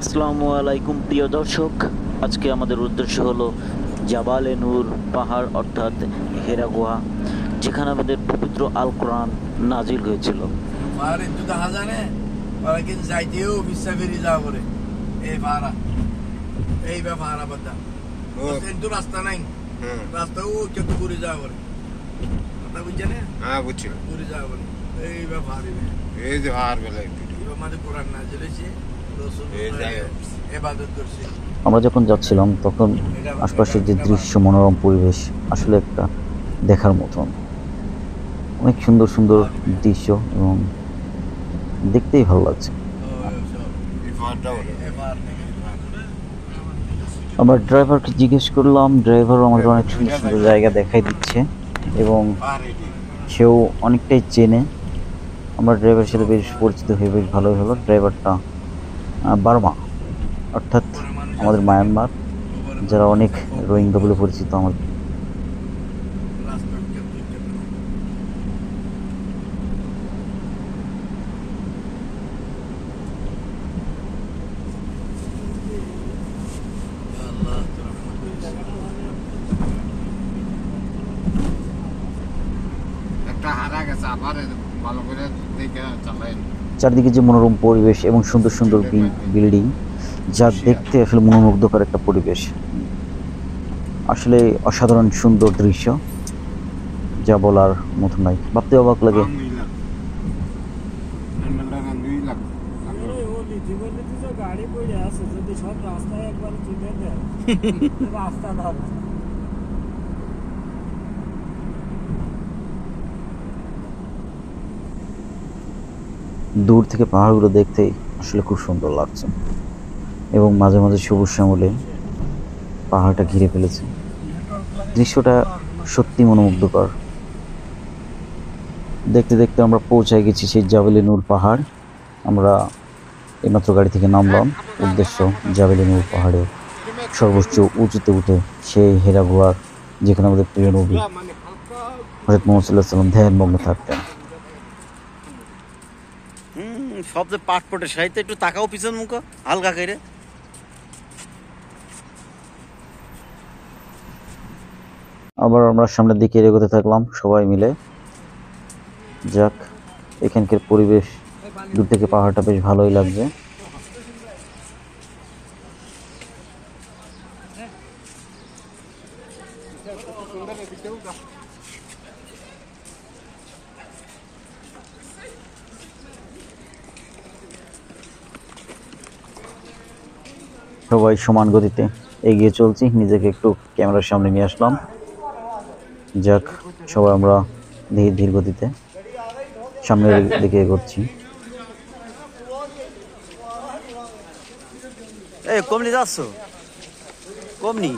আসসালামু আলাইকুম প্রিয় দর্শক, আজকে আমাদের উদ্দেশ্য হলো জাবালে নূর পাহাড় অর্থাৎ হেরা গুহা, যেখানে আমাদের পবিত্র আল কোরআন নাজিল হয়েছিল। পাহাড়ে তো দেখা যায় না, ওরা কিন্তু যাইতেও বিশ্বাস বেরিয়ে যাওয়া করে এই পাহাড়া, এই পাহাড়া বাদা কিন্তু রাস্তা নাই, রাস্তাও কিন্তু ঘুরে যাওয়া করে, কথা বুঝছে না? হ্যাঁ বুঝছি, ঘুরে যাওয়া করে এই পাহাড়ে, এই যে পাহাড় বেলা আমাদের কোরআন নাজিল হয়েছে, রাসূল ইবাদত করছে। আমরা যখন যাচ্ছিলাম তখন আশপাশের যে দৃশ্য, মনোরম পরিবেশ আসলে একটা দেখার মতন, অনেক সুন্দর সুন্দর দৃশ্য এবং দেখতেই ভালো লাগছে। আমরা ড্রাইভারকে জিজ্ঞেস করলাম, ড্রাইভারও আমাদের অনেক সুন্দর সুন্দর জায়গা দেখাই দিচ্ছে এবং সেও অনেকটাই চেনে। আমরা ড্রাইভারের সাথে বেশ পরিচিত হয়ে বেশ ভালোই হলো। ড্রাইভারটা বার্মা অর্থাৎ আমাদের মায়ানমার, যারা অনেক রোহিঙ্গা বলে পরিচিত আমাদের। একটা হারা গেছে, আবার ভালো করে দেখে চালাই। চারদিকে যে মনোরম পরিবেশ এবং সুন্দর সুন্দর বিল্ডিং, যা দেখতে আসলে মনোমুগ্ধকর একটা পরিবেশ, আসলে অসাধারণ সুন্দর দৃশ্য, যা বলার মতো নাই, ভাবতে অবাক লাগে। দূর থেকে পাহাড়গুলো দেখতেই আসলে খুব সুন্দর লাগছে এবং মাঝে মাঝে সবুজ শ্যামলে পাহাড়টা ঘিরে ফেলেছে। দৃশ্যটা সত্যি মনোমুগ্ধকর। দেখতে দেখতে আমরা পৌঁছায় গেছি সেই জাবেলে নূর পাহাড়। আমরা এইমাত্র গাড়ি থেকে নামলাম, উদ্দেশ্য জাবেলে নূর পাহাড়ে সর্বোচ্চ উঁচুতে উঠে সেই হেরা গুহার, যেখানে আমাদের প্রিয় নবী হযরত মুহাম্মদ সাল্লাল্লাহু আলাইহি ওয়াসাল্লাম ধ্যানমগ্ন থাকতেন। সব যে পাটপটের সাহিত্যে একটু তাকাও পিছন মুখ হালকা করে। আবার আমরা সামনের দিকে এগোতে থাকলাম সবাই মিলে। যাক, এখানকার পরিবেশ দূর থেকে পাহাড়টা বেশ ভালোই লাগছে। সবাই সমান গতিতে এগিয়ে চলছি, নিজেকে একটু ক্যামেরার সামনে নিয়ে আসলাম। যাক, সবাই আমরা ধীর ধীর গতিতে সামনের দিকে এগোচ্ছি। এই কমনি যাচ্ছ, কমনি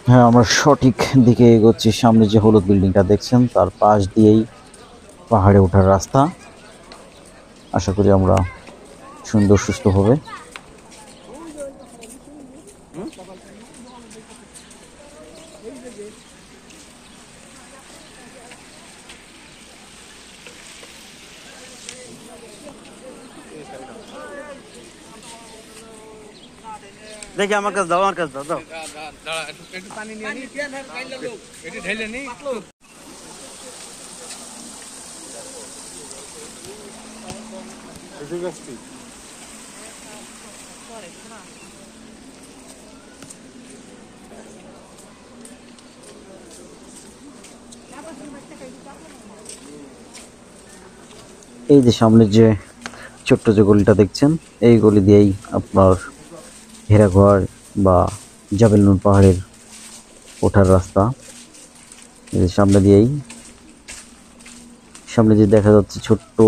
হ্যাঁ, আমরা সঠিক দিকে এগোচ্ছি। সামনে যে হলুদ বিল্ডিংটা দেখছেন, তার পাশ দিয়েই পাহাড়ে ওঠার রাস্তা। আশা করি আমরা সুন্দর সুস্থভাবে দেখি আমার কাছে দাও, আমার কাছে দাও, দাও। এই যে সামনে যে ছোট্ট যে গলিটা দেখছেন, এই গলি দিয়েই আপনার হেরা গুহার বা জাবেল নূর পাহাড়ের ওঠার রাস্তা। এই যে সামনে দিয়েই, সামনে যে দেখা যাচ্ছে ছোট্ট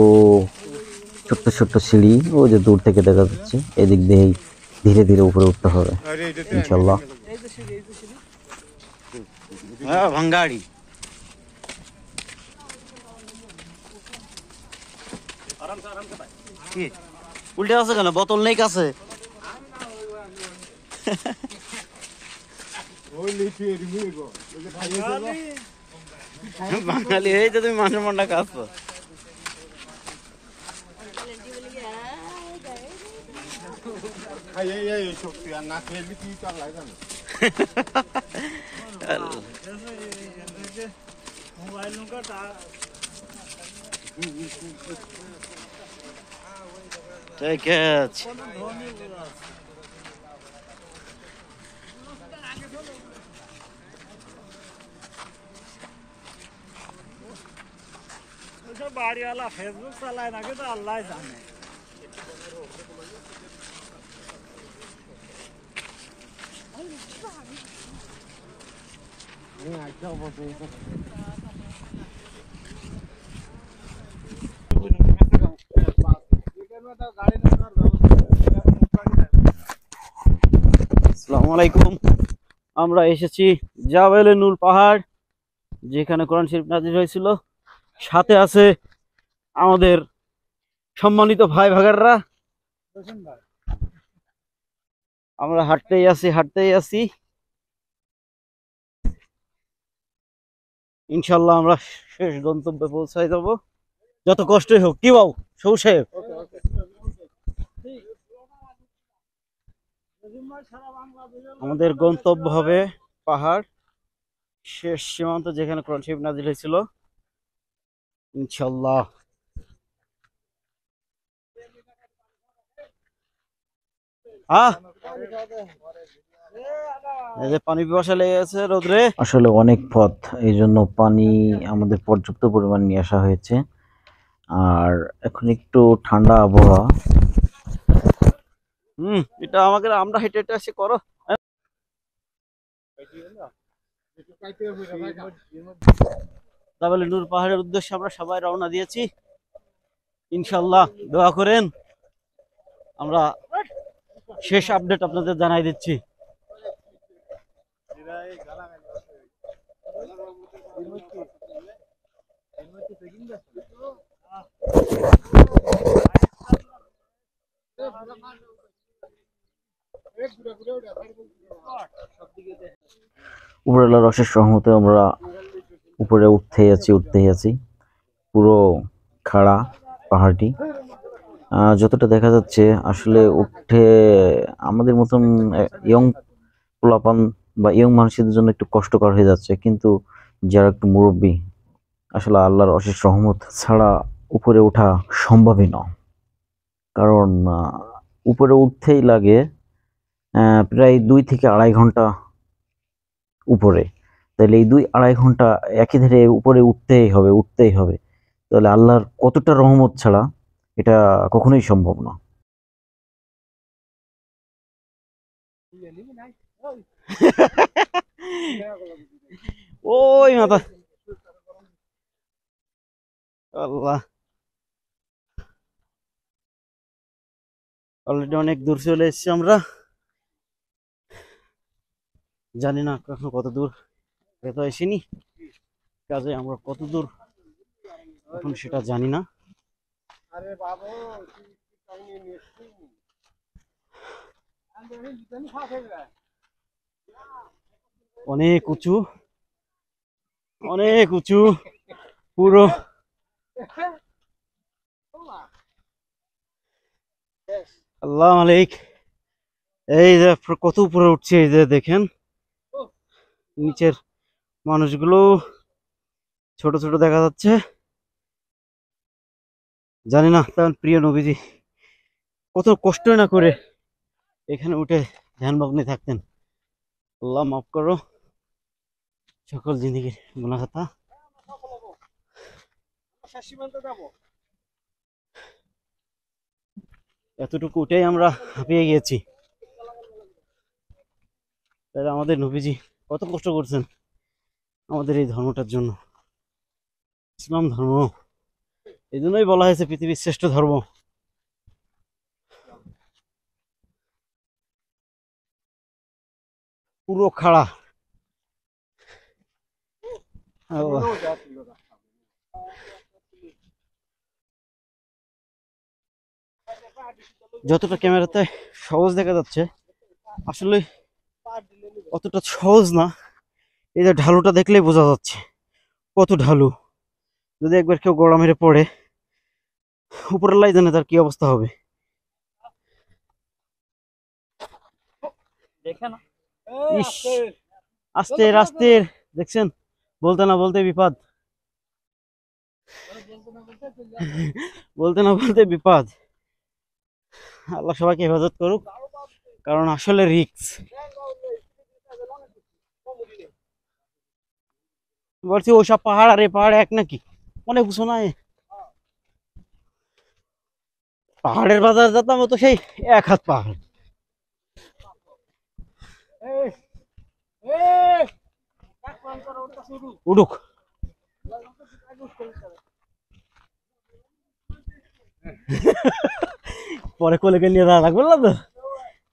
ছোট্ট ছোট্ট সিঁড়ি, ওই যে দূর থেকে দেখা যাচ্ছে, এদিক দিয়েই ধীরে ধীরে উপরে উঠতে হবে ইনশাল্লাহ। হ্যাঁ, ভাঙ্গাড়ি কি উল্টে আছে কেন? বোতল নেই কাছে? ওই লিখি এরমি গো ওই যে খাইয়েছে বাঙালি এই যে তুমি মানুষ মনটা খাচ্ছো। খাইয়ে এই শক্তি আর না খেলে কি কার লাগে জানো ঠিক আছে। बाड़ी वाला फेसबुक चलाए ना कि तो अल्लाह ही जाने। আসসালামু আলাইকুম। আমরা এসেছি জাবেলে নূর পাহাড়, যেখানে কোরআন শরীফ নাজিল হয়েছিল। সাথে আছে আমাদের সম্মানিত ভাই ভাগাররা। আমরা হাঁটতেই আছি। ইনশাল্লাহ আমরা শেষ গন্তব্যে পৌঁছায় যাব, যত কষ্টই হোক। কি বাবু সৌ সাহেব? আমাদের গন্তব্য হবে পাহাড়, শেষ সীমান্ত যেখানে কোরআন শরীফ নাজিল হয়েছিল। ইনশাল্লাহ এই যে পানি পিপাসা লেগে গেছে রোদ্রে। আসলে অনেক পথ, এই জন্য পানি আমাদের পর্যাপ্ত পরিমাণ নিয়ে আসা হয়েছে। আর এখন একটু ঠান্ডা আবহাওয়া। এটা আমাকে আমরা হেঁটে হেঁটে আসি করো। জাবেলে নূর পাহাড়ের উদ্দেশ্যে আমরা সবাই রওনা দিয়েছি। ইনশাল্লাহ দোয়া করেন, আমরা শেষ আপডেট আপনাদের জানাই দিচ্ছি। উপরওয়ালার অশেষ রহমতে আমরা উপরে উঠতেই আছি। পুরো খাড়া পাহাড়টি, যতটা দেখা যাচ্ছে আসলে উঠে আমাদের মতন ইয়ং পোলাপান বা ইয়ং মানুষদের জন্য একটু কষ্টকর হয়ে যাচ্ছে, কিন্তু যারা একটু মুরব্বী, আসলে আল্লাহর অশেষ রহমত ছাড়া উপরে ওঠা সম্ভবই না। কারণ উপরে উঠতেই লাগে প্রায় 2 থেকে আড়াই ঘন্টা উপরে। তাহলে এই 2-2.5 ঘন্টা একই ধারে উপরে উঠতেই হবে। তাহলে আল্লাহর কতটা রহমত ছাড়া এটা কখনোই সম্ভব না। ওই মাথা আল্লাহ, অলরেডি অনেক দূর চলে এসেছি আমরা। জানি না কখনো কত দূর, এত আসিনি কাজে আমরা কত দূর এখন সেটা জানি না। আরে বাবু তুই কাহিনী নিয়েছিস আমি জানি ফাঁসে যায় অনেক উঁচু পুরো। আল্লাহ মালিক, এই যে কত উপরে উঠছে, এই যে দেখেন নিচের মানুষগুলো ছোট ছোট দেখা যাচ্ছে। জানি না তেমন প্রিয় নবীজি কত কষ্ট না করে এখানে উঠে ধ্যানমগ্নে থাকতেন। আল্লাহ মাফ করো সকল জিন্দেগির গুনাহ খাতা। এতটুকু উঠেই আমরা হাঁপিয়ে গিয়েছি। তাহলে আমাদের নবীজি কত কষ্ট করছেন আমাদের এই ধর্মটার জন্য। ইসলাম ধর্ম এই জন্যই বলা হয়েছে পৃথিবীর শ্রেষ্ঠ ধর্ম। পুরো খাড়া। যতটা ক্যামেরাতে সহজ দেখা যাচ্ছে, আসলে অতটা সহজ না। এই যে ঢালুটা দেখলেই বোঝা যাচ্ছে কত ঢালু। যদি একবার কেউ গড়া মেরে পড়ে, উপরের লাই জানে তার কি অবস্থা হবে। ইস, আস্তে আস্তে দেখছেন, বলতে না বলতে বিপদ, বলতে না বলতে বিপদ। আল্লাহ সবাইকে হেফাজত করুক, কারণ আসলে রিস্ক। বলছি ওসব পাহাড় আর এ পাহাড় এক নাকি? অনেক উঁচু না? পাহাড়ের বাজার যেতাম তো সেই 1 হাত পাহাড়। উঠুক। পরে কোলেকে নিয়ে দাঁড়া বললাম তো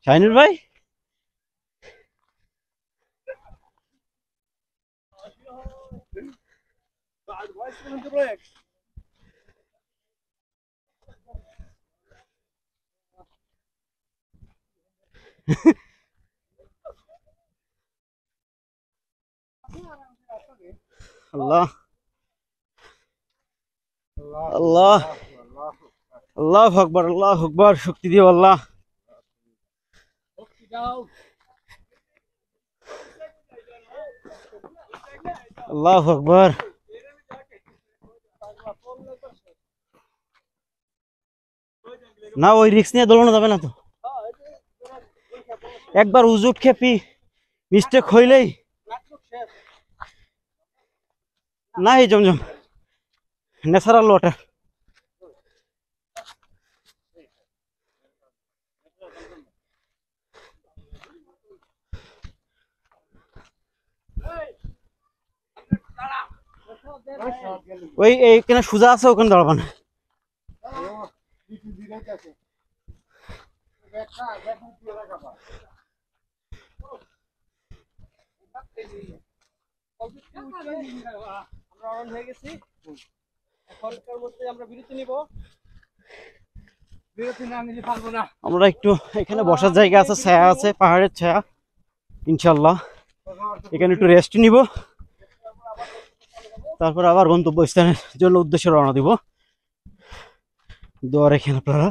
শাহিনুর ভাই। আল্লাহ আল্লাহ আল্লাহ আকবার, আল্লাহ আকবার, শক্তি দিও আল্লাহ। আল্লাহ আকবার। না ওই রিস্ক নিয়ে দৌড়ানো যাবে না তো। একবার উজুট খেপি মিস্টেক হইলেই না, এই জমজম ন্যাচারাল ওয়াটার। ওই এইখানে সোজা আছে, ওখানে দাঁড়াবা না। আমরা একটু এখানে বসার জায়গা আছে, ছায়া আছে, পাহাড়ের ছায়া। ইনশাল্লাহ এখানে একটু রেস্ট নিব, তারপর আবার গন্তব্যস্থানের জন্য উদ্দেশ্যে রওনা দিব। দোয়া রেখেন আপনারা।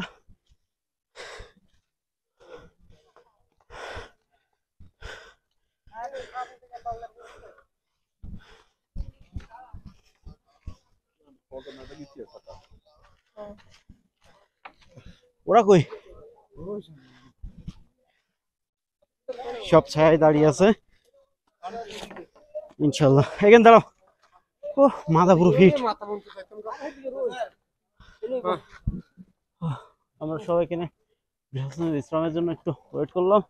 ওরা কই? সব ছায়ায় দাঁড়িয়ে আছে। ইনশাল্লাহ এখানে দাঁড়াও। ও মাথা পুরো ফিট। আমরা সবাই এখানে বিশ্রামের জন্য একটু ওয়েট করলাম।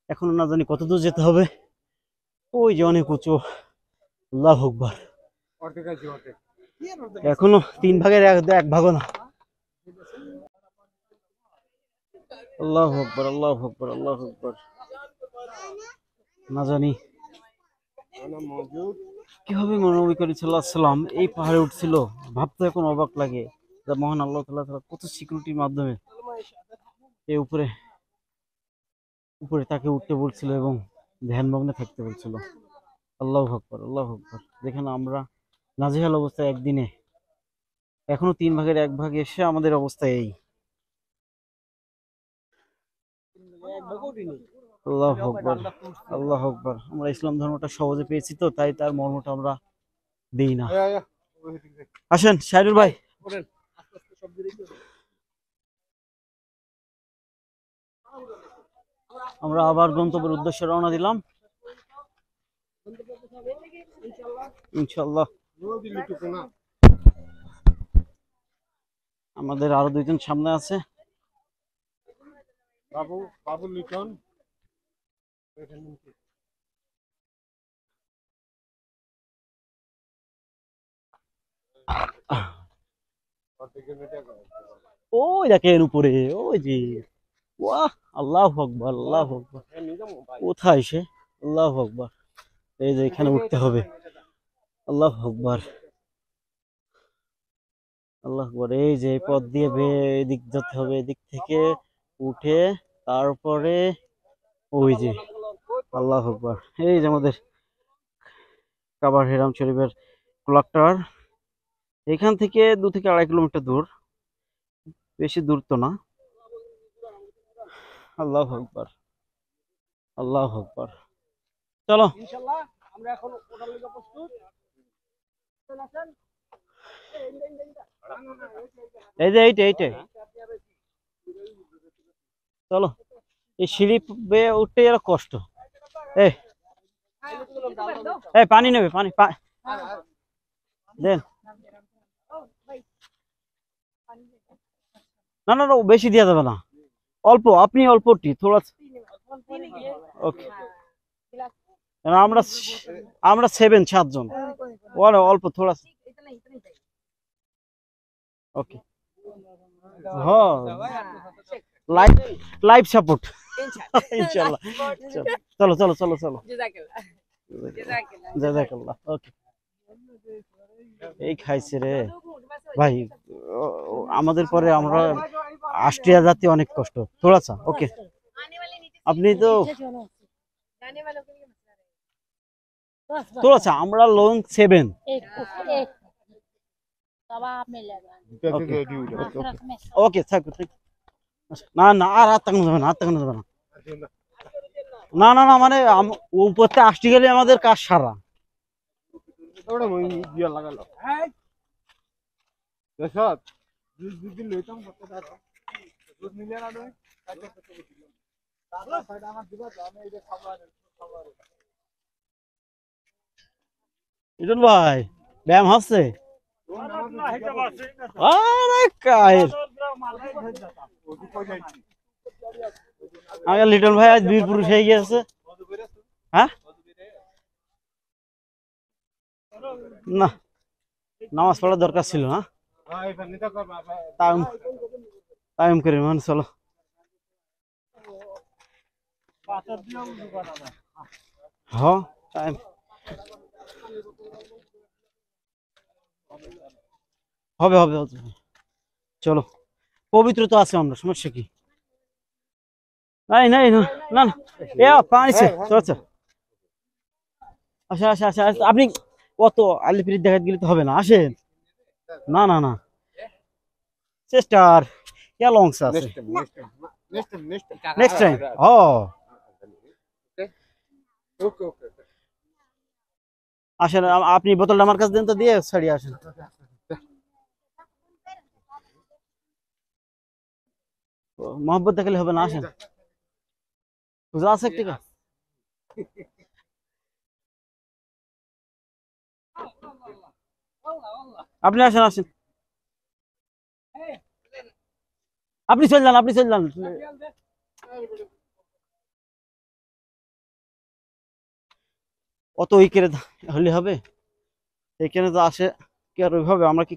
এখনো না জানি কত দূর যেতে হবে। ওই যে অনেক উঁচু। আল্লাহু আকবার। এখনো 3 ভাগের 1 ভাগও না। আল্লাহু আকবার, আল্লাহু আকবার, আল্লাহু আকবার। না জানি কিভাবে নবী করিম সাল্লাল্লাহু আলাইহি সাল্লাম এই পাহাড়ে উঠছিল, ভাবতে এখন অবাক লাগে। মহান আল্লাহ তাআলা কত সিকিউরিটির মাধ্যমে এই উপরে উপরে তাকে উঠতে বলছিল এবং ধ্যানমগ্নে থাকতে বলছিল। আল্লাহু আকবার, আল্লাহু আকবার। যেখানে আমরা নাজেহাল অবস্থায় একদিনে, এখনো 3 ভাগের 1 ভাগ এসে আমাদের অবস্থা এই। আল্লাহু আকবার, আল্লাহু আকবার। আমরা ইসলাম ধর্মটা সহজে পেয়েছি তো, তাই তার মর্মটা আমরা দেই না। আসেন শাহিনুর ভাই। আমরা আবার গন্তব্যের উদ্দেশ্যে রওনা দিলাম ইনশাআল্লাহ। আমাদের আরো 2 জন সামনে আছে। বাবু লিটন। ওই দেখেন উপরে, ওই যে ওয়াহ, আল্লাহু আকবার, আল্লাহু আকবার। কোথায় সে? আল্লাহু আকবার। এই যে এখানে উঠতে হবে। আল্লাহু আকবার, আল্লাহু আকবার। এই যে এই পথ দিয়ে এদিক যেতে হবে, এদিক থেকে উঠে তারপরে ওই যে আল্লাহ আকবার। এই যে আমাদের কাবার হেরাম শরীফের ক্লক টাওয়ার। এখান থেকে 2 থেকে 2.5 কিলোমিটার দূর, বেশি দূর তো না। আল্লাহ আকবার, আল্লাহ আকবার। চলো ইনশাআল্লাহ আমরা এখন ওটার লিগে প্রস্তুত। চলেন এই যে এইটাই চলো। এই সিঁড়ি বেয়ে উঠতে এর কষ্ট। এই এই পানি নেবে, পানি দেন। না না না, বেশি দেওয়া যাবে না, অল্প, আপনি অল্পটি থোড়া। ওকে, আমরা আমরা 7 জন। ওরা অল্প থোড়া। ওকে, হ্যাঁ, লাইভ লাইভ সাপোর্ট ইনশাআল্লাহ। চলো চলো চলো চলো, জাযাকাল্লাহ। ওকে, এই খাইছে রে ভাই, আমাদের পরে আমরা অস্ট্রিয়া জাতি অনেক কষ্ট থোড়া সা। ওকে, আপনি তো थोड़ा सा আমরা লং 7। ওকে থাকো থাকো। না না, আর হাত তাকানো যাবে না, হাত তাকানো যাবে না। না না না, মানে উপরতে আসতে গেলে আমাদের কাজ সারা। ইটন ভাই ব্যায়াম হচ্ছে? আরে কায়ের, আমার লিটন ভাই আজ বীর পুরুষ হয়ে গিয়েছে। হ্যাঁ না, নামাজ পড়ার দরকার ছিল না, টাইম করে মানে চলো। হ্যাঁ টাইম হবে হবে হবে। চলো, পবিত্র তো আছে আমরা, সমস্যা কি? নাই নাই না না না, এ পানি আছে আচ্ছা আচ্ছা আচ্ছা আচ্ছা। আপনি অত আলিপিরি দেখাতে গেলে তো হবে না, আসেন। না না না, সিস্টার ইয়া লং আছে, নেক্সট টাইম। ও আসেন, আপনি বোতলটা আমার কাছে দেন তো, দিয়ে ছাড়িয়ে আসেন। মোহাম্মত দেখালে হবে না, আসেন। বুঝা আছে ঠিক আছে। আপনি আসেন আসেন, আপনি চলে যান, আপনি চলে যান। অত উইকেটে হলে হবে? এখানে তো আসে কি আর ওইভাবে আমরা কি।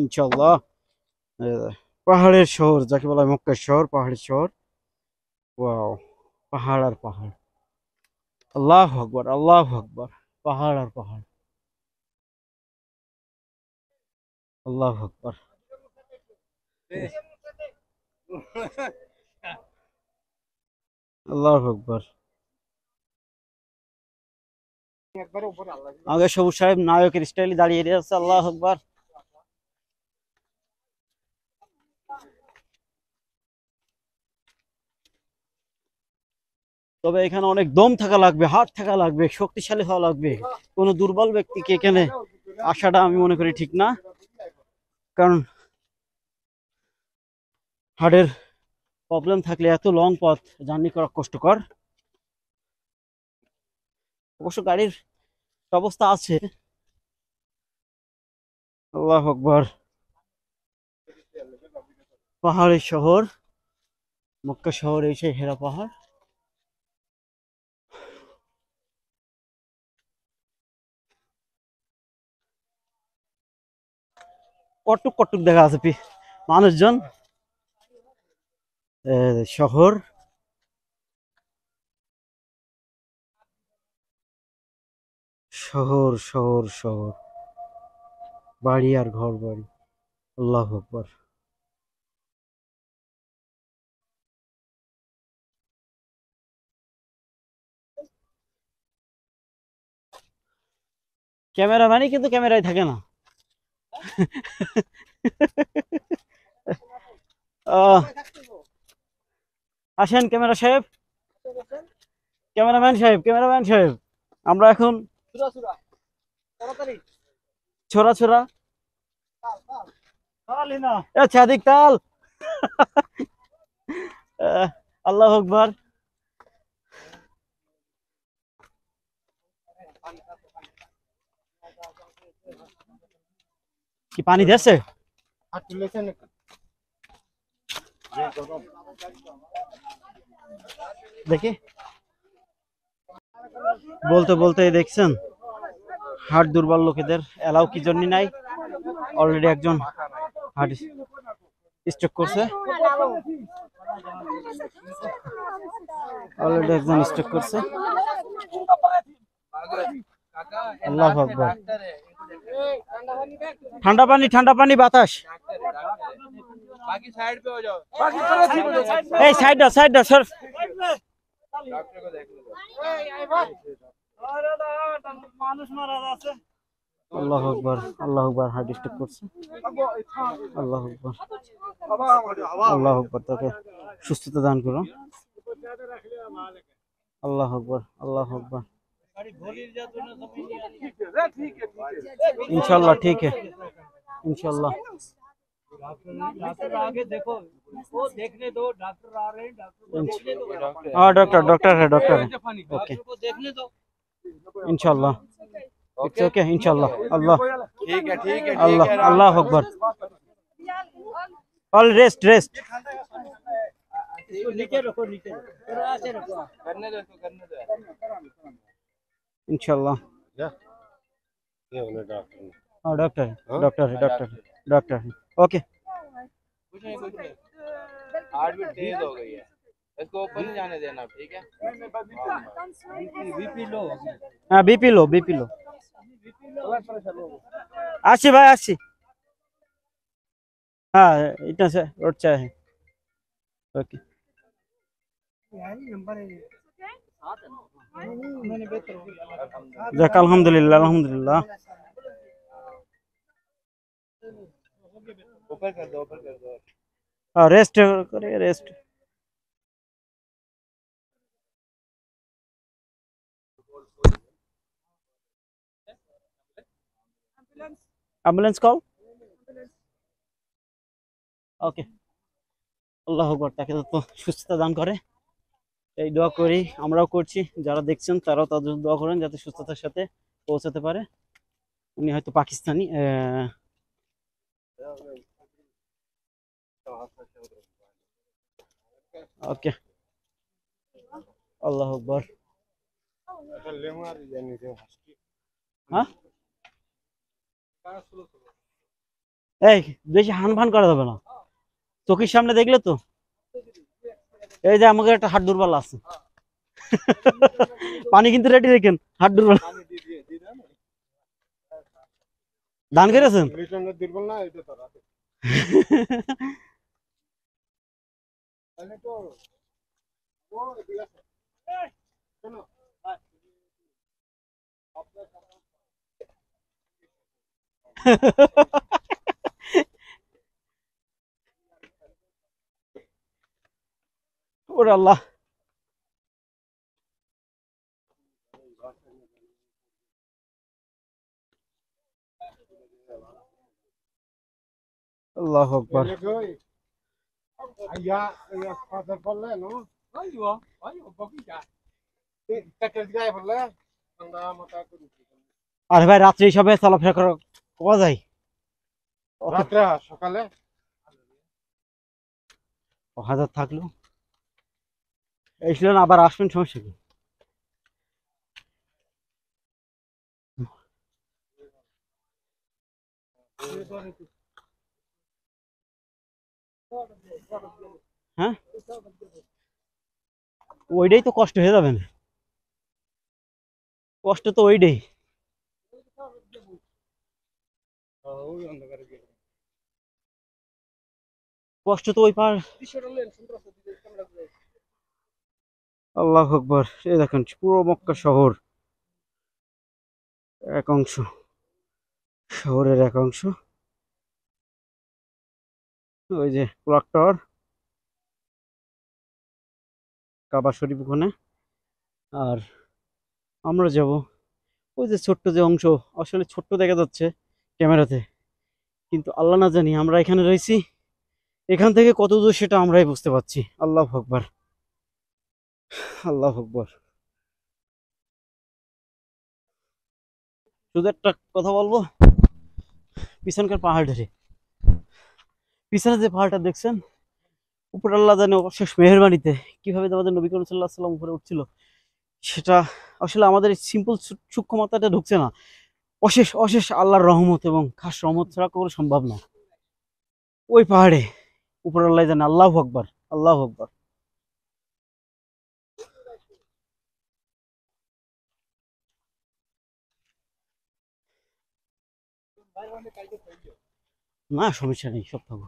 ইনশাল্লাহ। পাহাড়ের শহর যাকে বলা হয় মক্কা শহর, পাহাড়ের শহর। ওয়াও, পাহাড় আর পাহাড়, আল্লাহু আকবার আল্লাহু আকবার। পাহাড় আর পাহাড়, আল্লাহু আকবার। আল্লাহু আকবার। আগে সবুজ সাহেব নায়কের স্টাইলে দাঁড়িয়ে আছে, আল্লাহু আকবার। তবে এখানে অনেক দম থাকা লাগবে, হাত থাকা লাগবে, শক্তিশালী হওয়া লাগবে। কোনো দুর্বল ব্যক্তিকে এখানে আসাটা আমি মনে করি ঠিক না, কারণ হার্টের প্রবলেম থাকলে এত লং পথ জার্নি করা কষ্টকর। অবশ্য গাড়ির ব্যবস্থা আছে। আল্লাহু আকবার। পাহাড়ের শহর মক্কা শহর, এই সেই হেরা পাহাড়। কটুক কটুক দেখা আছে মানুষজন। শহর, শহর শহর শহর। বাড়ি আর ঘর বাড়ি। আল্লাহু আকবার। ক্যামেরাম্যানই কিন্তু ক্যামেরায় থাকে না। আহ, আসেন ক্যামেরা সাহেব, ক্যামেরাম্যান সাহেব, আমরা এখন সুরা সুরা তাড়াতাড়ি ছোড়া ছোড়া তাড়ালি না ছাদিক তাল। আল্লাহ আকবার। কি পানি দিয়েছে? হাত তুলেছেন দেখি, বলতে বলতে দেখছেন হার্ট দুর্বল লোকেদের এলাও কি জন্য নাই। অলরেডি একজন হার্ট স্ট্রোক করছে, অলরেডি একজন স্ট্রোক করছে। আল্লাহু আকবার। ঠান্ডা পানি বাতাস। बाकी साइड पे हो जाओ এই সাইড দাও সর। डॉक्टर को देख लो अरे ना मानुष मारा আছে আল্লাহু আকবার হার্ট স্ট্রোক করছে। আল্লাহু আকবার। আল্লাহু আকবার, তাকে সুস্থতা দান করো। আল্লাহু আকবার। इंशाल्लाह ठीक है, इंशाल्लाह। डॉक्टर आगे देखो वो देखने दो डॉक्टर आ रहे हैं डॉक्टर को देखने दो हाँ डॉक्टर है ओके डॉक्टर को देखने दो इंशाल्लाह। इट्स ओके इंशाल्लाह। अल्लाह ठीक है अल्लाह अल्लाह अकबर। ऑल रेस्ट इसको नीचे रखो थोड़ा ऐसे रखो करने दो इंशाल्लाह। ये होने डॉक्टर हाँ डॉक्टर है ओके। कुछ नहीं हार्ट बीट तेज हो गई है इसको ऊपर नहीं जाने देना ठीक है बीपी लो हाँ बीपी लो आशी भाई आशी। हाँ इतना से रोड चाहे ओके। जाक अल्हम्दुलिल्लाह। ऊपर कर दो हाँ रेस्ट करे rest. Ambulance call okay. Allah আকবার, তাকে তো সুস্থতা দান করে এই দোয়া করি, আমরাও করছি। যারা দেখছেন তারাও তাদের দোয়া করেন যাতে সুস্থতার সাথে পৌঁছাতে পারে। উনি হয়তো পাকিস্তানি। ওকে আল্লাহ আকবার। হ্যাঁ এই বেশি হানফান করা যাবে না, চোখের সামনে দেখলে তো। এই যে আমাকে একটা হাট দুর্বল আছে, পানি কিন্তু রেডি রেখেন। হাট দুর্বল দান করেছেন। দুর্বল না এটা তো রাতে তাহলে তো ও এগুলা শোনো ওরে আল্লাহ। আল্লাহু আকবার। আইয়া ফাদার বললে নো আইও বকিটা কাটের গায়ে বললে আমরা মাথা করি। আরে ভাই রাত্রে সবাই চলাফেরা করা যায়, রাত্রে সকালে হাজার থাকলো এই ছিলেন আবার আসবেন, সমস্যা কি? হ্যাঁ ওইটাই তো কষ্ট হয়ে যাবে না, কষ্ট তো ওইটাই। ওই অন্ধকারে গেল কষ্ট তো ওই পার। দৃশ্যটা লেন সুন্দর আছে দিকে ক্যামেরা করে আল্লাহ আকবার, এই দেখেন পুরো মক্কা শহর, এক অংশ শহরের এক অংশ। ওই যে ক্লক টাওয়ার, কাবা শরীফ ওখানে। আর আমরা যাব ওই যে ছোট্ট যে অংশ, আসলে ছোট্ট দেখা যাচ্ছে ক্যামেরাতে, কিন্তু আল্লাহ না জানি আমরা এখানে রয়েছি এখান থেকে কত দূর সেটা আমরাই বুঝতে পারছি। আল্লাহ আকবার, আল্লাহ আকবার। শুধু একটা কথা বলবো, পিছনকার পাহাড় ধরে, পিছনে যে পাহাড়টা দেখছেন, উপর আল্লাহ জানে অশেষ মেহেরবানিতে কিভাবে আমাদের নবী করিম সাল্লাল্লাহু আলাইহি ওয়াসাল্লাম উপরে উঠছিল, সেটা আসলে আমাদের সিম্পল সূক্ষ্ম মাত্রাটা ঢুকছে না। অশেষ অশেষ আল্লাহর রহমত এবং খাস রহমত ছাড়া কোনো সম্ভব না। ওই পাহাড়ে উপর আল্লাহ জানে। আল্লাহু আকবার, আল্লাহু আকবার। না সমস্যা নেই, সব থাকবো।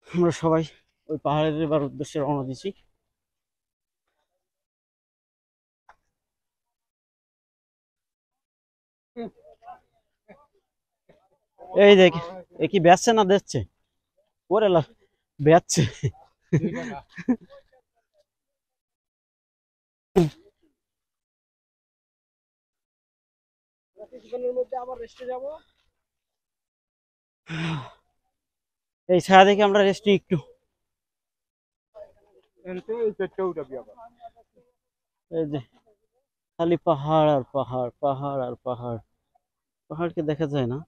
আমরা সবাই ওই পাহাড়ের এবার উদ্দেশ্যে রওনা দিছি। এই দেখ, এ কি বেচছে না দেখছে? ওরে বেচছে। 2 টাকা কিছুক্ষণের মধ্যে আবার রেস্টে যাব এই ছায়া দেখে আমরা রেস্ট নিই একটু। এনতে এই পেটটা উঠাবি আবার এই যে খালি পাহাড় আর পাহাড়, পাহাড় আর পাহাড়, পাহাড়কে দেখা যায় না।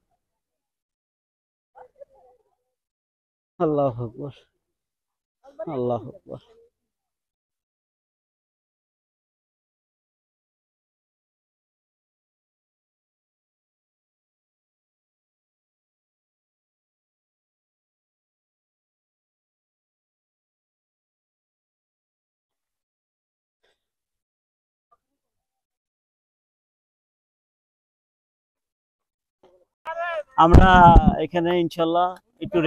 আল্লাহু আকবার, আল্লাহু আকবার। আমরা এখানে ইনশাল্লাহ একটু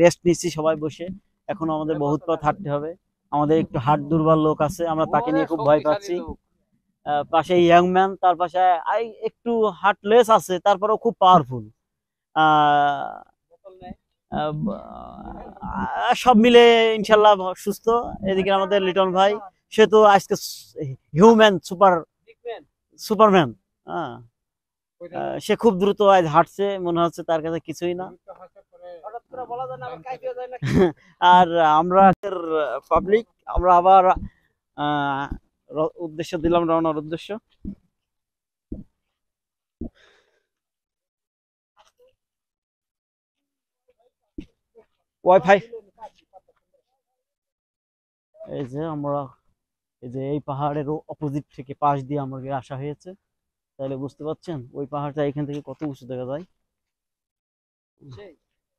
রেস্ট নিচ্ছি সবাই বসে। এখন আমাদের বহুত পথ হাঁটতে হবে। আমাদের একটু হাট দুর্বল লোক আছে, আমরা তাকে নিয়ে খুব ভয় পাচ্ছি। পাশে ইয়াং ম্যান, তার পাশে একটু হার্টলেস আছে, তারপরেও খুব পাওয়ারফুল। সব মিলে ইনশাল্লাহ সুস্থ। এদিকে আমাদের লিটন ভাই, সে তো আজকে হিউম্যান সুপারম্যান। হ্যাঁ, সে খুব দ্রুত আজ হাঁটছে, মনে হচ্ছে তার কাছে কিছুই না। আর আমরা পাবলিক, আমরা আবার উদ্দেশ্য দিলাম, রওনার উদ্দেশ্য। ওয়াইফাই, এই যে আমরা এই যে এই পাহাড়ের অপোজিট থেকে পাশ দিয়ে আমাদের আসা হয়েছে, তাহলে বুঝতে পারছেন ওই পাহাড়টা এখান থেকে কত উঁচু দেখা যায়।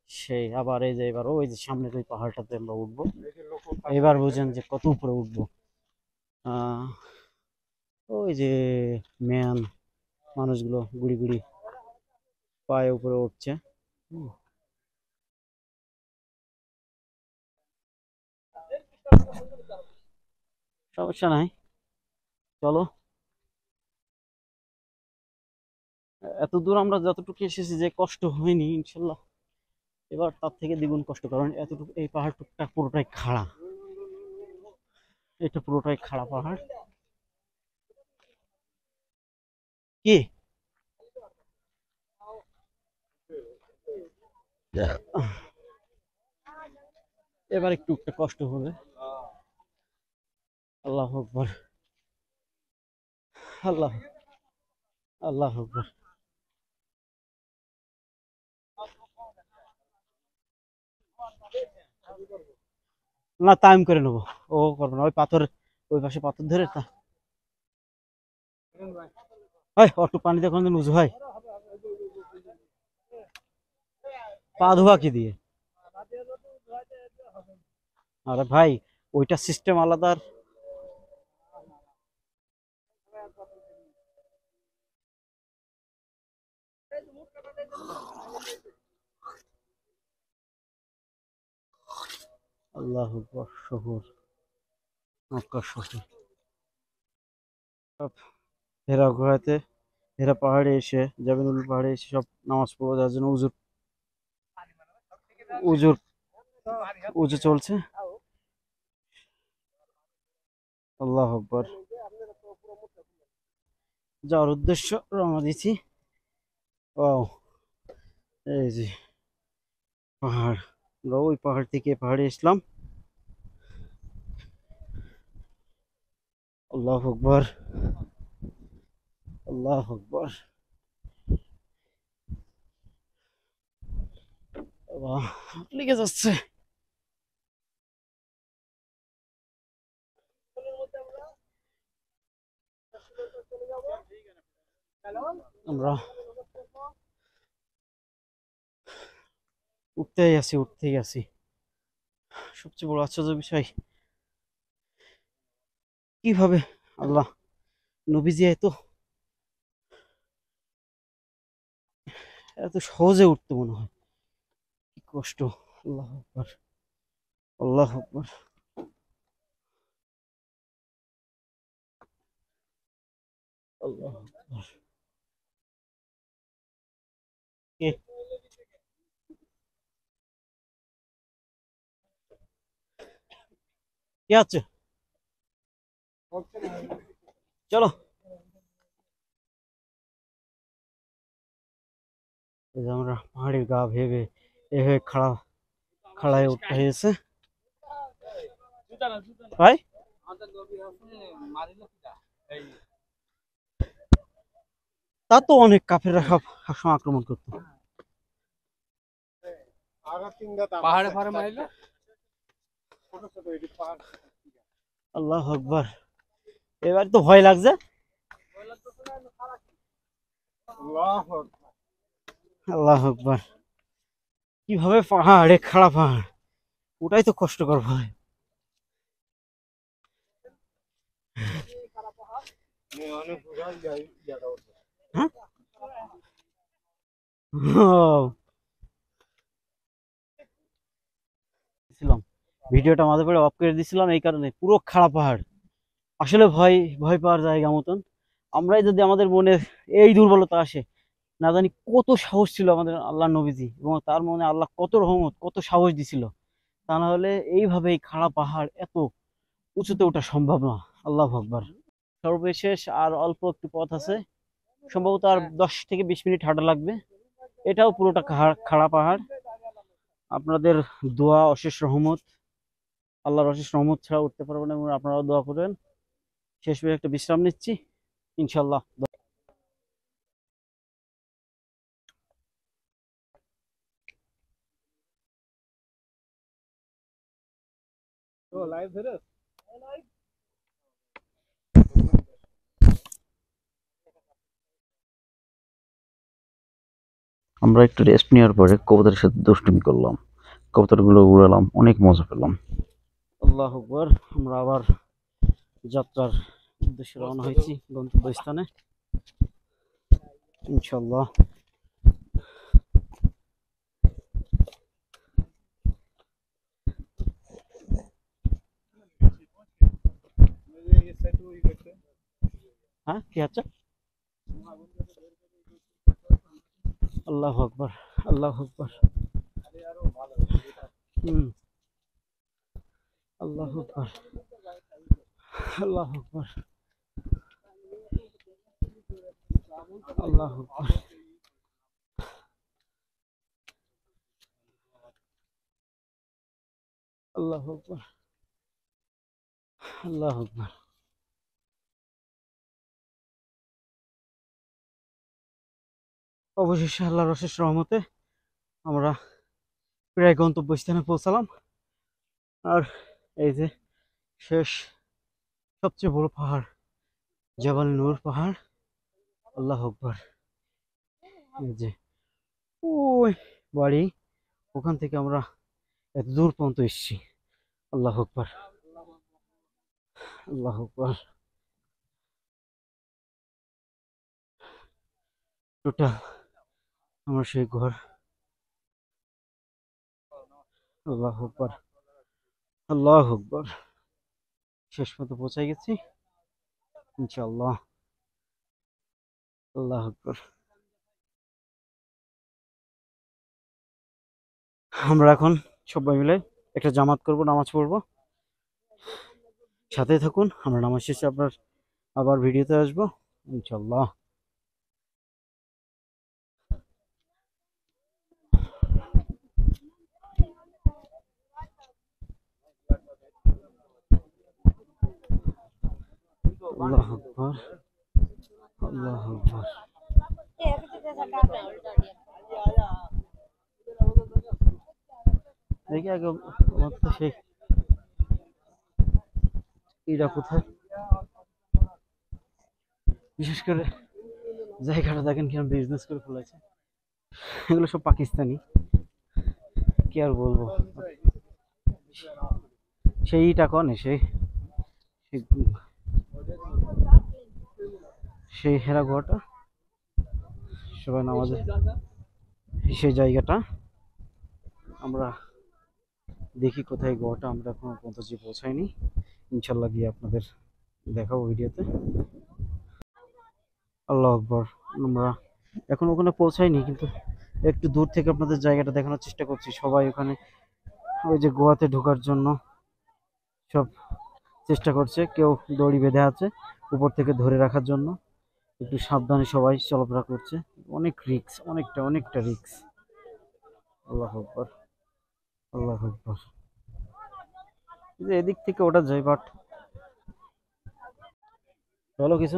সেই আবার এই যে এবার ওই যে সামনের ওই পাহাড়টাতে আমরা উঠবো। এবার বুঝেন যে কত উপরে উঠবো। ওই যে ম্যান মানুষগুলো গুড়ি গুড়ি পায়ে উপরে উঠছে। সমস্যা নাই, চলো। এত দূর আমরা যতটুকু এসেছি, যে কষ্ট হয়নি ইনশাল্লাহ এবার তার থেকে দ্বিগুণ কষ্ট, কারণ এতটুকু এই পাহাড়টুকটা পুরোটাই খাড়া, এটা পুরোটাই খাড়া পাহাড়। কি এবার একটু কষ্ট হবে। আল্লাহ আকবার, আল্লাহ, আল্লাহ আকবার। না টাইম করে নেবো, ও করবো না। ওই পাথর, ওই পাশে পাথর ধরে তা হয় অটো পানিতে কোনদিন উজু হয়? পা ধোয়া কি দিয়ে? আরে ভাই, ওইটা সিস্টেম আলাদা। আল্লাহু আকবার শহর, মক্কা শহর। সব হেরা ঘোরাতে, হেরা পাহাড়ে এসে, জাবিনুল পাহাড়ে এসে সব নামাজ পড়বো, যার জন্য উজুর উজু চলছে। আল্লাহু আকবার। যাওয়ার উদ্দেশ্য রওনা দিয়েছি। ওয়াও, এই যে পাহাড়, আমরা ওই পাহাড় থেকে পাহাড়ে আসলাম। আল্লাহু আকবার, আল্লাহু আকবার। বাহ, লেগে যাচ্ছে। আমরা উঠতেই আছি। সবচেয়ে বড় আশ্চর্য বিষয়, কিভাবে আল্লাহ নবীজি এত সহজে উঠতে মনে হয়, কি কষ্ট। আল্লাহু আকবার, আল্লাহু আকবার। আল্লাহু আকবার। কে কে আছে? চলো। এই যে আমরা পাহাড়ের গা ভেবে এভাবে খাড়ায় উঠতে হয়েছে ভাই। তা তো অনেক কাফেররা সবসময় আক্রমণ করতো। পাহাড়ে পাহাড়ে মাইলে আল্লাহু আকবার। এবার তো ভয় লাগছে। আল্লাহু আকবার। কিভাবে পাহাড়ে খাড়া পাহাড়, ওটাই তো কষ্টকর ভাই। হ্যাঁ? ভিডিওটা মাঝে পড়ে অফ করে দিছিলাম এই কারণে, পুরো খাড়া পাহাড়, আসলে ভয় ভয় পাওয়ার জায়গা মতন। আমরাই যদি আমাদের মনে এই দুর্বলতা আসে, না জানি কত সাহস ছিল আমাদের আল্লাহ নবীজি, এবং তার মনে আল্লাহ কত রহমত, কত সাহস দিছিল। তা না হলে এইভাবে এই খাড়া পাহাড় এত উঁচুতে ওঠা সম্ভব না। আল্লাহু আকবার। সর্বশেষ আর অল্প একটু পথ আছে, সম্ভবত আর 10 থেকে 20 মিনিট হাঁটা লাগবে। এটাও পুরোটা খাড়া পাহাড়। আপনাদের দোয়া, অশেষ রহমত, আল্লাহর অশেষ রহমত ছাড়া উঠতে পারবেন, এবং আপনারাও দোয়া করবেন। শেষ হয়ে একটা বিশ্রাম নিচ্ছি, ইনশাল্লাহ। আমরা একটু রেস্ট নেওয়ার পরে কবুতরের সাথে দুষ্টুমি করলাম, কবুতরগুলো উড়ালাম, অনেক মজা পেলাম। আল্লাহু আকবার। আমরা আবার যাত্রার উদ্দেশ্যে রওনা হয়েছি গন্তব্যস্থানে, ইনশাল্লাহ। হ্যাঁ, কি আছে? আল্লাহু আকবার, আল্লাহু আকবার। আল্লাহু আকবার, আল্লাহু আকবার, আল্লাহু আকবার। আল্লাহু আকবার, আল্লাহু আকবার। অবশেষে আল্লাহর অশেষ রহমতে আমরা প্রায় গন্তব্যস্থানে পৌঁছালাম। আর এই যে শেষ সবচেয়ে বড় পাহাড়, জাবাল নূর পাহাড়। আল্লাহু আকবার। এই যে ওই বাড়ি, ওখান থেকে আমরা এত দূর পর্যন্ত এসেছি। আল্লাহু আকবার, আল্লাহু আকবার। টোটাল আমার সেই ঘর। আল্লাহু আকবার, আল্লাহু আকবার। শেষ মতো পৌঁছাই গেছি ইনশাআল্লাহ। আল্লাহু আকবার। আমরা এখন সবাই মিলে একটা জামাত করব, নামাজ পড়বো। সাথে থাকুন, আমরা নামাজ শেষে আপনার আবার ভিডিওতে আসবো ইনশাআল্লাহ। আল্লাহু আকবার, আল্লাহু আকবার। দেখি আগে আমার তো সেই এরা কোথায়, বিশেষ করে জায়গাটা দেখেন কিরকম বিজনেস করে ফেলেছে। এগুলো সব পাকিস্তানি, কি আর বলবো। সেইটা কনে সেই সেই- সেই হেরা ঘরটা, সবাই নামাজে সেই জায়গাটা। আমরা দেখি কোথায় ঘরটা, আমরা এখনো পর্যন্ত যে পৌঁছাইনি। ইনশাল্লাহ গিয়ে আপনাদের দেখাবো ভিডিওতে। আল্লাহ আকবর। আমরা এখন ওখানে পৌঁছাইনি, কিন্তু একটু দূর থেকে আপনাদের জায়গাটা দেখানোর চেষ্টা করছি। সবাই ওখানে ওই যে গোয়াতে ঢোকার জন্য সব চেষ্টা করছে, কেউ দড়ি বেঁধে আছে উপর থেকে ধরে রাখার জন্য। একটু সাবধানে সবাই চলাফেরা করছে, অনেক রিক্স, অনেকটা রিক্স। আল্লাহ আকবর, আল্লাহ আকবর। এদিক থেকে ওটা যায়, বাট বলো কিছু।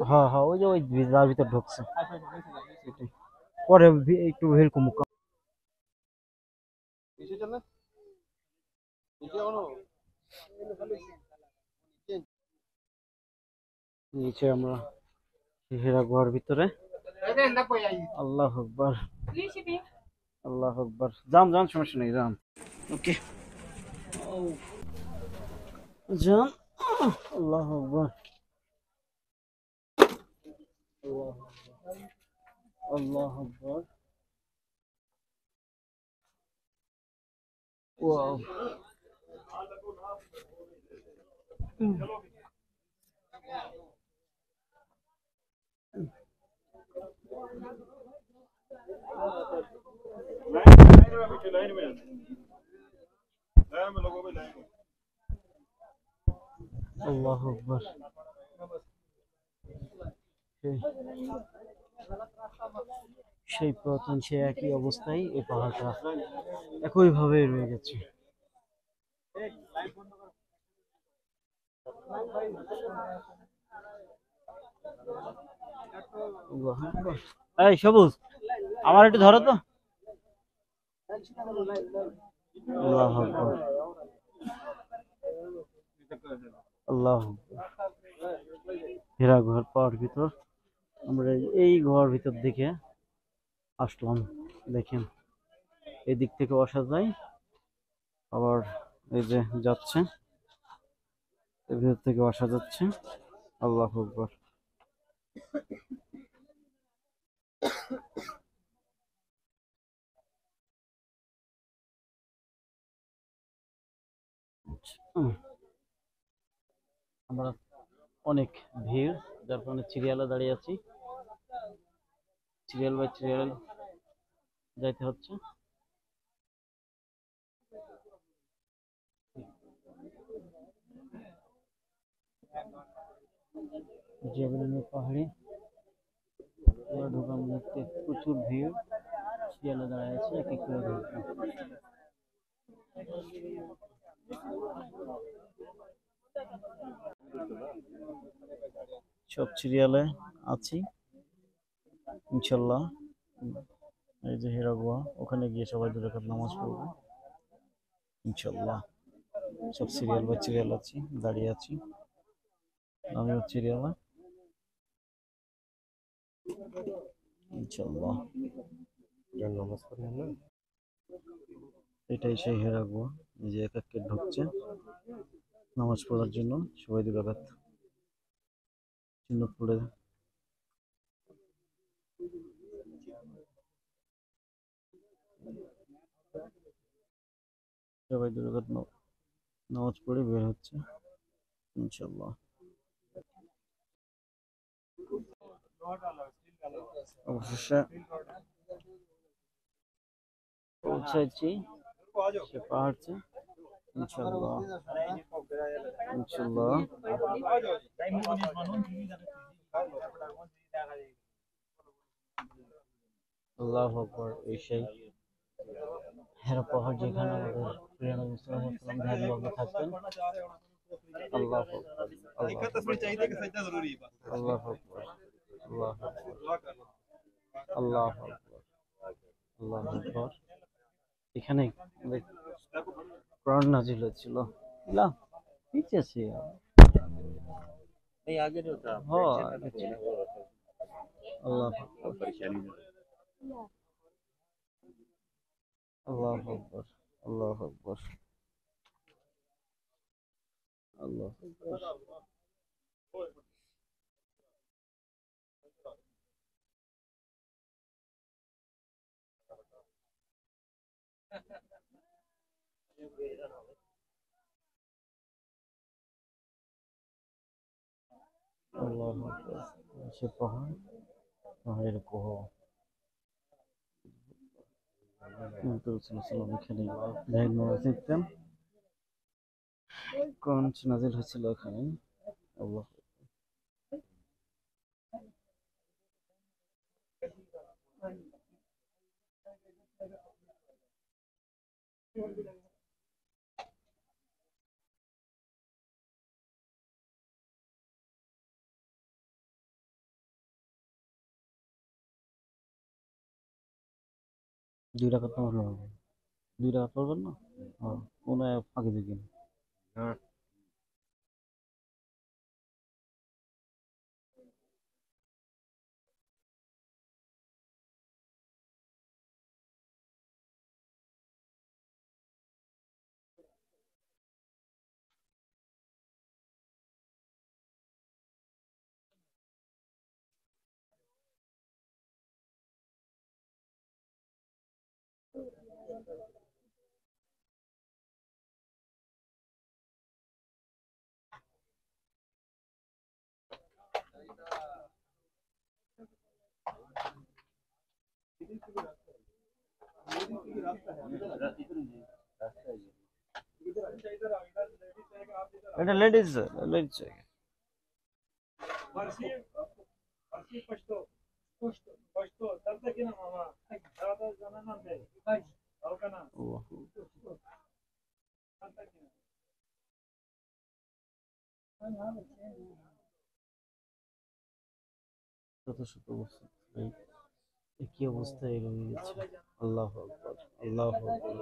হ্যাঁ হ্যাঁ, ওই যে ওই যার ভিতর ঢুকছে এটাই। পরে একটু ভিড় কমুক। নিচে আমরা হেরা গুহার ভিতরে। আল্লাহ আকবার, আল্লাহ আকবার। যান যান, সমস্যা নেই, যান। ওকে, যান। আল্লাহ আকবার, আল্লাহ আকবার। ওয়াও, আল্লাহ আকবার। সেই পুরাতন সে একই অবস্থায় এই পাহাড়টা একইভাবে রয়ে গেছে। আল্লাহু আকবার। এই সবুজ, আমার একটু ধরো তো। আল্লাহু আকবার, আল্লাহু আকবার। হেরা গুহার পাহাড় ভিতর, আমরা এই গুহার ভিতর দিকে আসলাম। দেখেন এদিক থেকে আসা যায়, আবার এই যে যাচ্ছে, এর ভিতর থেকে আসা যাচ্ছে। আল্লাহু আকবার। আমরা অনেক ভিড়, যার কারণে সিরিয়ালে দাঁড়িয়ে আছি, সিরিয়াল বাই সিরিয়াল যাইতে হচ্ছে। জেবলিনের পাহাড়ে ঢোকার মুহূর্তে প্রচুর ভিড়, সিরিয়ালে দাঁড়িয়ে আছে, এক এক করে ঢুকবো। সব সিরিয়ালে আছি ইনশাল্লাহ। এই যে হেরা গুহা, ওখানে গিয়ে সবাই 2 রাকাত নামাজ পড়বো ইনশাল্লাহ। সব সিরিয়াল বাই সিরিয়াল আছি, দাঁড়িয়ে আছি, আমিও সিরিয়ালে ইনশাল্লাহ। এটাই সেই হেরা গুহা, এই যে এক এক ঢুকছে নামাজ পড়ার জন্য। সবাই 2 রাকাত সুন্নত পড়ে সবাই দুরাকাত নামাজ পড়ে বের হচ্ছে ইনশাল্লাহ। অবশেষে পৌঁছাচ্ছি সে পাহাড়ছে ইনশাল্লাহ ইনশাল্লাহ। আল্লাহু আকবার। এই সেই হেরা পাহাড় যেখানে আমাদের প্রিয় নবী সাল্লাল্লাহু আলাইহি ওয়াসাল্লাম ধ্যানমগ্ন থাকতেন। আল্লাহু আকবার আল্লাহু আকবার আল্লাহু আকবার আল্লাহু আকবার আল্লাহু আকবার। এখানে কোরআন নাজিল হয়েছিল। না পিছে আছে এই আগে ওটা হ্যাঁ আগে ছিল। আল্লাহু আকবার আল্লাহু আকবার আল্লাহু আকবার আল্লাহু আকবার। আল্লাহু আকবার। সে পাহাড় পাহাড়ের কোহ এখানে ধ্যান থাকতেন। কোরআন নাজিল হয়েছিল এখানে। আল্লাহ দুই রাকাত নামাজ পড়বেন, দুই রাকাত পড়বেন না? হ্যাঁ কোনো ফাঁকি দিবেন। এটা লেডিস লেডিস শত শত বছর একই অবস্থায় রয়ে গেছে। আল্লাহু আকবার আল্লাহু আকবার।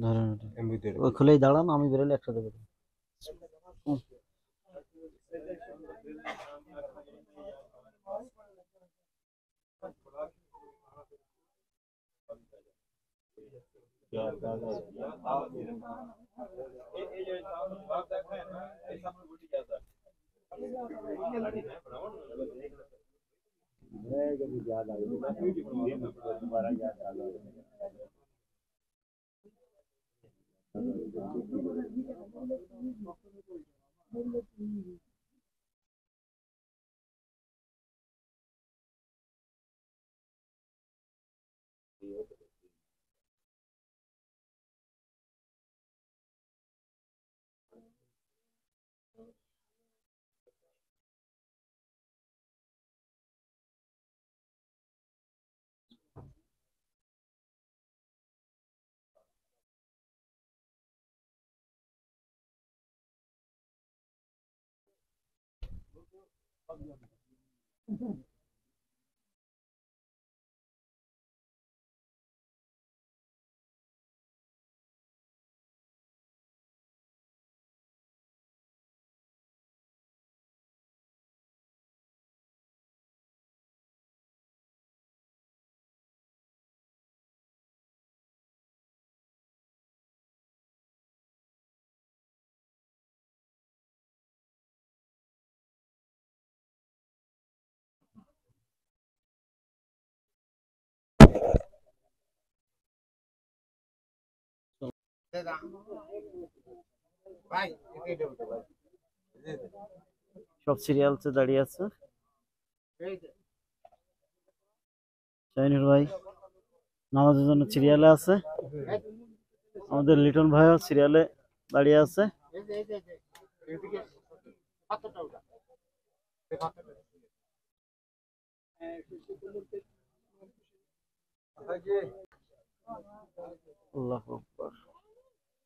ধরেন ওই খুলেই দাঁড়ান, আমি বেরোলে একসাথে বেরোবো। ভাই এটা উঠে ভাই সব সিরিয়ালসে দাঁড়িয়ে আছে। শাহিনুর ভাই নামাজের জন্য সিরিয়ালে আছে, আমাদের লিটন ভাইও সিরিয়ালে দাঁড়িয়ে আছে। এদিকে পাথরটা উঠা এই পাথরটা আল্লাহু আকবার।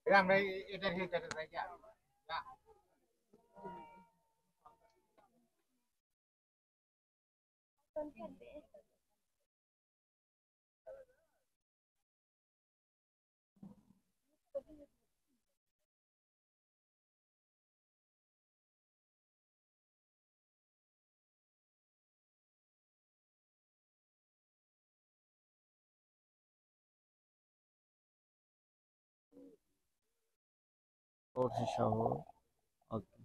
আমরা এটা হেটাতে যাই যা পড়ছি সহ ওকে।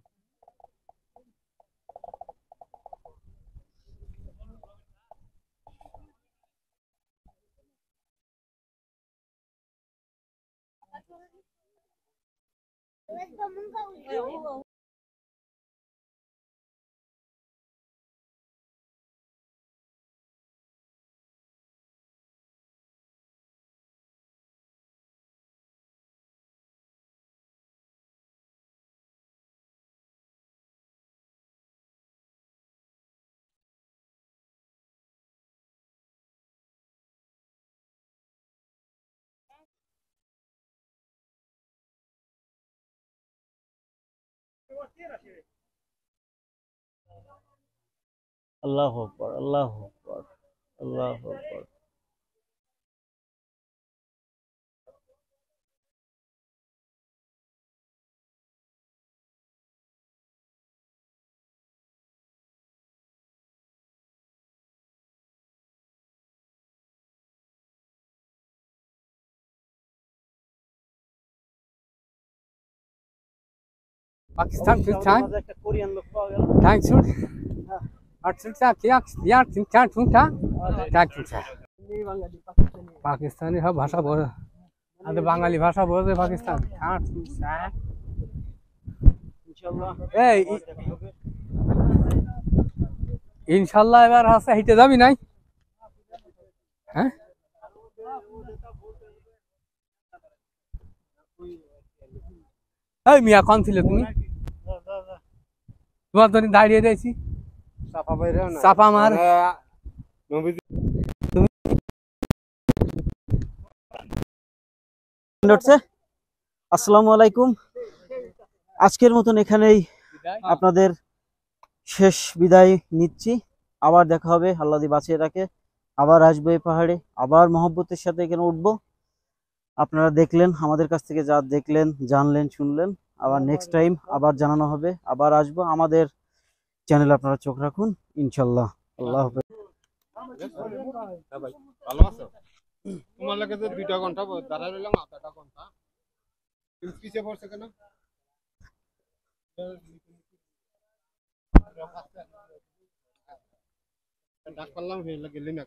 আল্লাহু আকবার, আল্লাহু আকবার, আল্লাহু আকবার। पाकिस्तान फिर था একটা কোরিয়ান লোক পাওয়া গেল। थैंक्स फॉर अर्चना क्या यार तुम क्या ठूठा क्या ठूठा पाकिस्तानी है भाषा बोल अरे बंगाली भाषा बोल रहे पाकिस्तान हाँ ठूठा ইনশাআল্লাহ ए इंशाल्लाह এবার হাসা হেঁটে যাবি নাই হ্যাঁ এই মিয়া কোন ছিলে তুমি তোমার তো দাঁড়িয়ে রয়েছি সাফা বাইরে না চাপা মার নবী উঠছে। আসসালামু আলাইকুম, আজকের মতন এখানেই আপনাদের শেষ বিদায় নিচ্ছি। আবার দেখা হবে, আল্লাহ যদি বাঁচিয়ে রাখে। আবার আসবো এই পাহাড়ে, আবার মহব্বতের সাথে এখানে উঠবো। আপনারা দেখলেন, আমাদের কাছ থেকে যা দেখলেন, জানলেন, শুনলেন, আবার নেক্সট টাইম আবার জানানো হবে, আবার আসবো। আমাদের চ্যানেলে আপনারা চোখ রাখুন ইনশাল্লাহ। আল্লাহ হাফেজ। ভালো আছো তোমার লাগে যে 2 ঘন্টা দাঁড়ায় রইলাম 8টা ঘন্টা তুমি পিছে পড়ছে কেন ডাক পারলাম হয়ে গেলি না